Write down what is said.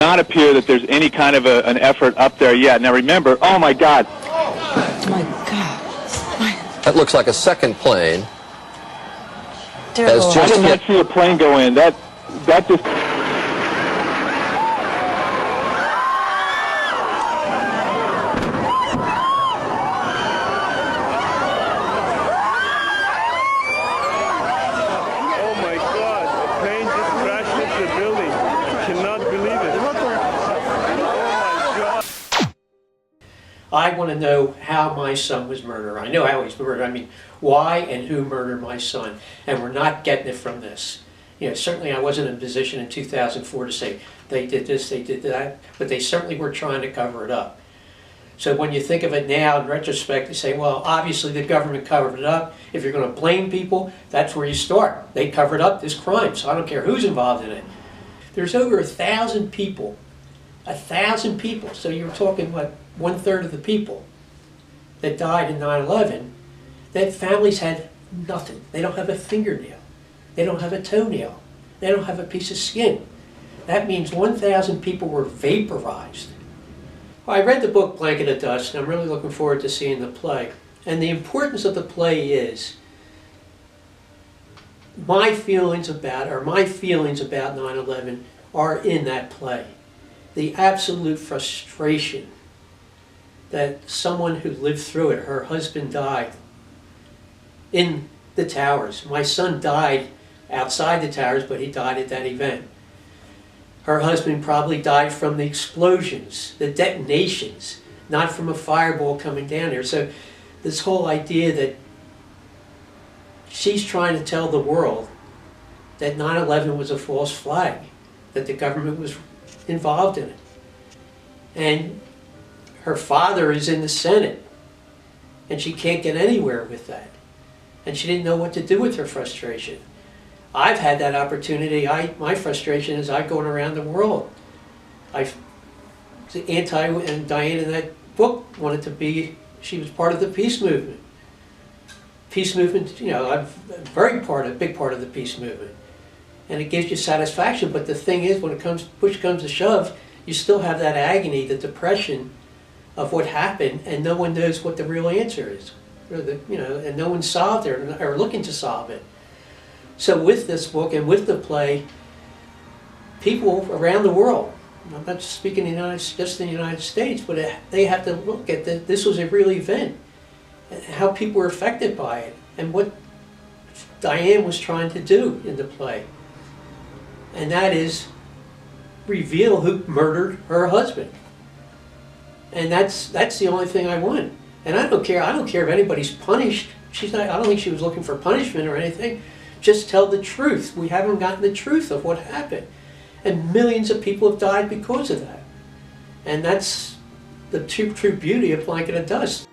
not appear that there's any kind of an effort up there yet. Now remember, oh my God. Oh my God. That looks like a second plane. I did not see a plane go in. That just... I want to know how my son was murdered. I know how he was murdered. I mean, why and who murdered my son? And we're not getting it from this. You know, certainly I wasn't in a position in 2004 to say they did this, they did that, but they certainly were trying to cover it up. So when you think of it now in retrospect, you say, well, obviously the government covered it up. If you're going to blame people, that's where you start. They covered up this crime, so I don't care who's involved in it. There's over 1,000 people. 1,000 people. So you're talking, what, 1/3 of the people that died in 9/11, that families had nothing. They don't have a fingernail. They don't have a toenail. They don't have a piece of skin. That means 1,000 people were vaporized. Well, I read the book Blanket of Dust, and I'm really looking forward to seeing the play. And the importance of the play is my feelings about 9/11 are in that play. The absolute frustration that someone who lived through it, her husband died in the towers. My son died outside the towers, but he died at that event. Her husband probably died from the explosions, the detonations, not from a fireball coming down there. So this whole idea that she's trying to tell the world that 9/11 was a false flag, that the government was involved in it. And her father is in the Senate, and she can't get anywhere with that. And she didn't know what to do with her frustration. I've had that opportunity. My frustration is I'm going around the world. And Diane in that book wanted to be, she was part of the peace movement. Peace movement, you know, I'm a big part of the peace movement. And it gives you satisfaction, but the thing is, when push comes to shove, you still have that agony, the depression of what happened, and no one knows what the real answer is, and no one solved it or looking to solve it. So with this book and with the play, people around the world, I'm not speaking just in the United States, but they have to look at that. This was a real event, and how people were affected by it, and what Diane was trying to do in the play. And that is reveal who murdered her husband. And that's the only thing I want. And I don't care if anybody's punished. I don't think she was looking for punishment or anything. Just tell the truth. We haven't gotten the truth of what happened. And millions of people have died because of that. And that's the true beauty of Blanket of Dust.